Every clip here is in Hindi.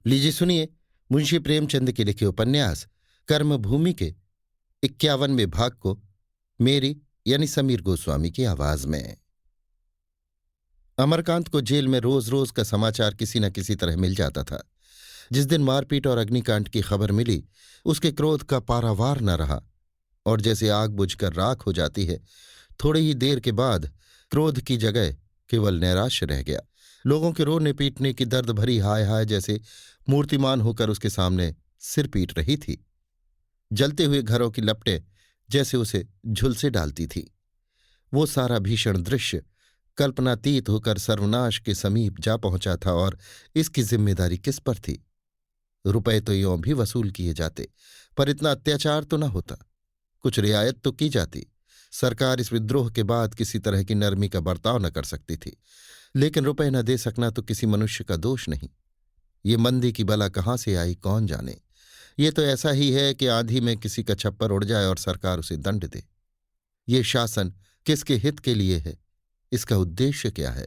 लीजिए सुनिए मुंशी प्रेमचंद के लिखे उपन्यास कर्मभूमि के 51वें भाग को मेरी यानी समीर गोस्वामी की आवाज में। अमरकांत को जेल में रोज रोज का समाचार किसी न किसी तरह मिल जाता था। जिस दिन मारपीट और अग्निकांड की खबर मिली उसके क्रोध का पारावार न रहा और जैसे आग बुझकर राख हो जाती है, थोड़ी ही देर के बाद क्रोध की जगह केवल नैराश्य रह गया। लोगों के रोने पीटने की दर्द भरी हाय हाय जैसे मूर्तिमान होकर उसके सामने सिर पीट रही थी। जलते हुए घरों की लपटें जैसे उसे झुलसे डालती थी। वो सारा भीषण दृश्य कल्पनातीत होकर सर्वनाश के समीप जा पहुंचा था और इसकी जिम्मेदारी किस पर थी। रुपए तो यों भी वसूल किए जाते, पर इतना अत्याचार तो न होता। कुछ रियायत तो की जाती। सरकार इस विद्रोह के बाद किसी तरह की नरमी का बर्ताव न कर सकती थी, लेकिन रुपए न दे सकना तो किसी मनुष्य का दोष नहीं। ये मंदी की बला कहाँ से आई कौन जाने। ये तो ऐसा ही है कि आंधी में किसी का छप्पर उड़ जाए और सरकार उसे दंड दे। ये शासन किसके हित के लिए है, इसका उद्देश्य क्या है?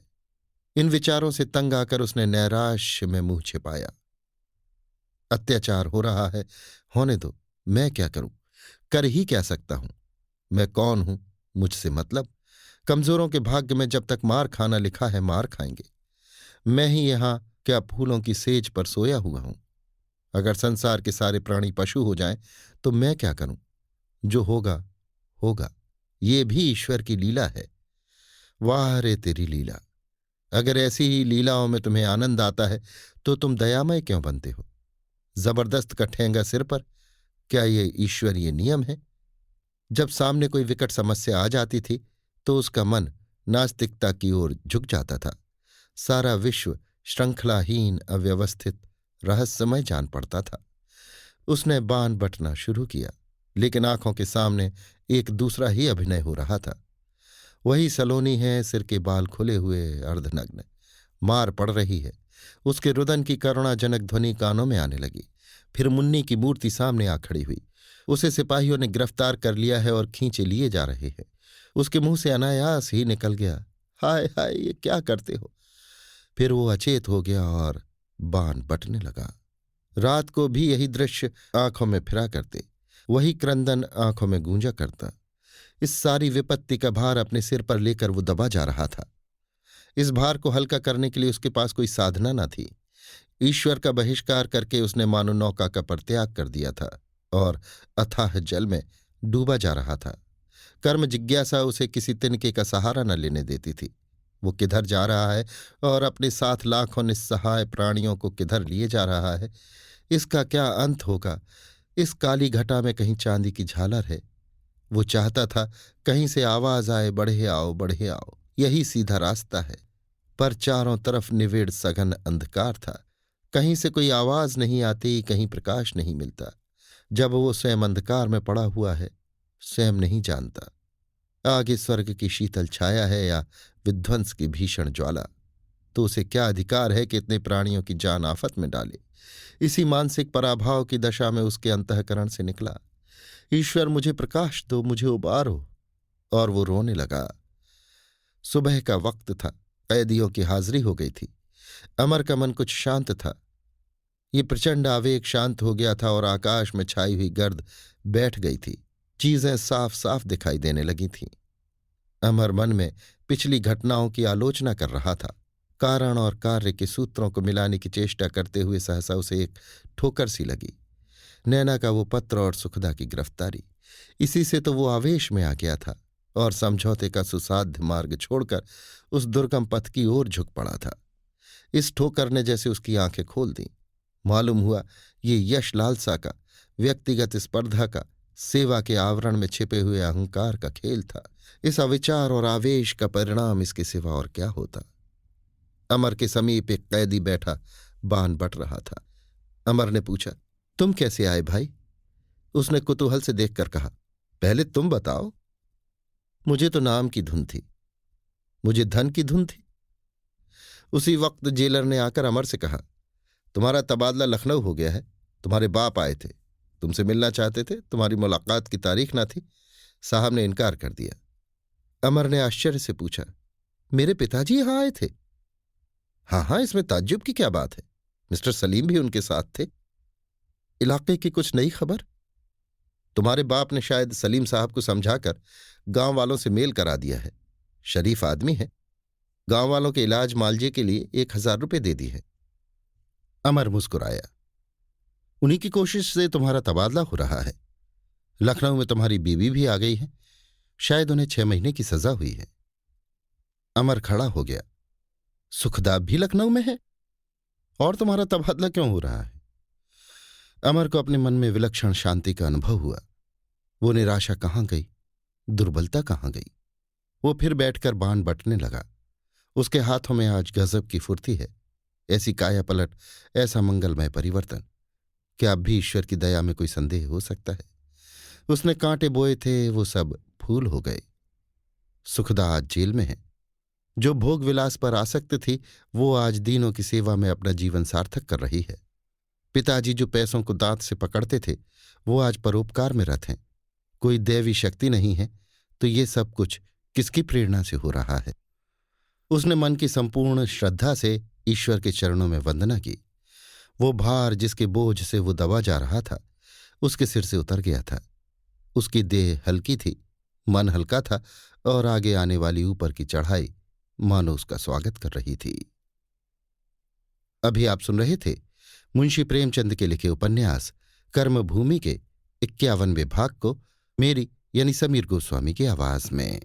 इन विचारों से तंग आकर उसने नैराश्य में मुंह छिपाया। अत्याचार हो रहा है, होने दो, मैं क्या करूं, कर ही क्या सकता हूं? मैं कौन हूं, मुझसे मतलब? कमजोरों के भाग्य में जब तक मार खाना लिखा है मार खाएंगे। मैं ही यहां क्या फूलों की सेज पर सोया हुआ हूं? अगर संसार के सारे प्राणी पशु हो जाएं तो मैं क्या करूं? जो होगा होगा, ये भी ईश्वर की लीला है। वाह रे तेरी लीला! अगर ऐसी ही लीलाओं में तुम्हें आनंद आता है तो तुम दयामय क्यों बनते हो? जबरदस्त का ठेंगा सिर पर, क्या ये ईश्वरीय नियम है? जब सामने कोई विकट समस्या आ जाती थी तो उसका मन नास्तिकता की ओर झुक जाता था। सारा विश्व श्रृंखलाहीन, अव्यवस्थित, रहस्यमय जान पड़ता था। उसने बाण बटना शुरू किया, लेकिन आंखों के सामने एक दूसरा ही अभिनय हो रहा था। वही सलोनी है, सिर के बाल खुले हुए, अर्धनग्न, मार पड़ रही है। उसके रुदन की करुणाजनक ध्वनि कानों में आने लगी। फिर मुन्नी की मूर्ति सामने आ खड़ी हुई। उसे सिपाहियों ने गिरफ्तार कर लिया है और खींचे लिए जा रहे हैं। उसके मुंह से अनायास ही निकल गया, हाय हाय, ये क्या करते हो? फिर वो अचेत हो गया और बाण बटने लगा। रात को भी यही दृश्य आंखों में फिरा करते, वही क्रंदन आंखों में गूंजा करता। इस सारी विपत्ति का भार अपने सिर पर लेकर वो दबा जा रहा था। इस भार को हल्का करने के लिए उसके पास कोई साधना न थी। ईश्वर का बहिष्कार करके उसने मानो नौका का परित्याग कर दिया था और अथाह जल में डूबा जा रहा था। कर्म जिज्ञासा उसे किसी तिनके का सहारा न लेने देती थी। वो किधर जा रहा है और अपने साथ लाखों निस्सहाय प्राणियों को किधर लिए जा रहा है, इसका क्या अंत होगा? इस काली घटा में कहीं चांदी की झालर है। वो चाहता था कहीं से आवाज आए, बढ़े आओ बढ़े आओ, यही सीधा रास्ता है। पर चारों तरफ निविड़ सघन अंधकार था। कहीं से कोई आवाज नहीं आती, कहीं प्रकाश नहीं मिलता। जब वो स्वयं अंधकार में पड़ा हुआ है, स्वयं नहीं जानता आगे स्वर्ग की शीतल छाया है या विध्वंस की भीषण ज्वाला। तो उसे क्या अधिकार है कि इतने प्राणियों की जान आफत में डाले? इसी मानसिक पराभाव की दशा में उसके अंतःकरण से निकला, ईश्वर मुझे प्रकाश दो, मुझे उबारो। और वो रोने लगा। सुबह का वक्त था, कैदियों की हाजिरी हो गई थी। अमर का मन कुछ शांत था। ये प्रचंड आवेग शांत हो गया था और आकाश में छाई हुई गर्द बैठ गई थी। चीजें साफ साफ दिखाई देने लगी थीं। अमर मन में पिछली घटनाओं की आलोचना कर रहा था। कारण और कार्य के सूत्रों को मिलाने की चेष्टा करते हुए सहसा उसे एक ठोकर सी लगी। नैना का वो पत्र और सुखदा की गिरफ्तारी, इसी से तो वो आवेश में आ गया था और समझौते का सुसाध्य मार्ग छोड़कर उस दुर्गम पथ की ओर झुक पड़ा था। इस ठोकर ने जैसे उसकी आंखें खोल दी। मालूम हुआ ये यश लालसा का, व्यक्तिगत स्पर्धा का, सेवा के आवरण में छिपे हुए अहंकार का खेल था। इस अविचार और आवेश का परिणाम इसके सिवा और क्या होता? अमर के समीप एक कैदी बैठा बाण बट रहा था। अमर ने पूछा, तुम कैसे आए भाई? उसने कुतूहल से देखकर कहा, पहले तुम बताओ। मुझे तो नाम की धुन थी। मुझे धन की धुन थी। उसी वक्त जेलर ने आकर अमर से कहा, तुम्हारा तबादला लखनऊ हो गया है। तुम्हारे बाप आए थे, तुमसे मिलना चाहते थे, तुम्हारी मुलाकात की तारीख ना थी, साहब ने इनकार कर दिया। अमर ने आश्चर्य से पूछा, मेरे पिताजी यहां आए थे? हाँ हाँ, इसमें ताज्जुब की क्या बात है? मिस्टर सलीम भी उनके साथ थे। इलाके की कुछ नई खबर? तुम्हारे बाप ने शायद सलीम साहब को समझाकर गांव वालों से मेल करा दिया है। शरीफ आदमी है। गांव वालों के इलाज मालजे के लिए 1,000 रुपये दे दी है। अमर मुस्कुराया। उन्हीं की कोशिश से तुम्हारा तबादला हो रहा है। लखनऊ में तुम्हारी बीवी भी आ गई है। शायद उन्हें 6 महीने की सजा हुई है। अमर खड़ा हो गया। सुखदाब भी लखनऊ में है? और तुम्हारा तबादला क्यों हो रहा है? अमर को अपने मन में विलक्षण शांति का अनुभव हुआ। वो निराशा कहाँ गई, दुर्बलता कहाँ गई? वो फिर बैठकर बाण बटने लगा। उसके हाथों में आज गजब की फुर्ती है। ऐसी काया पलट, ऐसा मंगलमय परिवर्तन, क्या अब भी ईश्वर की दया में कोई संदेह हो सकता है? उसने कांटे बोए थे, वो सब फूल हो गए। सुखदा आज जेल में है। जो भोग विलास पर आसक्त थी, वो आज दीनों की सेवा में अपना जीवन सार्थक कर रही है। पिताजी जो पैसों को दांत से पकड़ते थे, वो आज परोपकार में रत हैं। कोई दैवी शक्ति नहीं है तो ये सब कुछ किसकी प्रेरणा से हो रहा है? उसने मन की संपूर्ण श्रद्धा से ईश्वर के चरणों में वंदना की। वो भार जिसके बोझ से वो दबा जा रहा था, उसके सिर से उतर गया था। उसकी देह हल्की थी, मन हल्का था, और आगे आने वाली ऊपर की चढ़ाई मानो उसका स्वागत कर रही थी। अभी आप सुन रहे थे मुंशी प्रेमचंद के लिखे उपन्यास कर्मभूमि के 51वें भाग को मेरी यानी समीर गोस्वामी की आवाज में।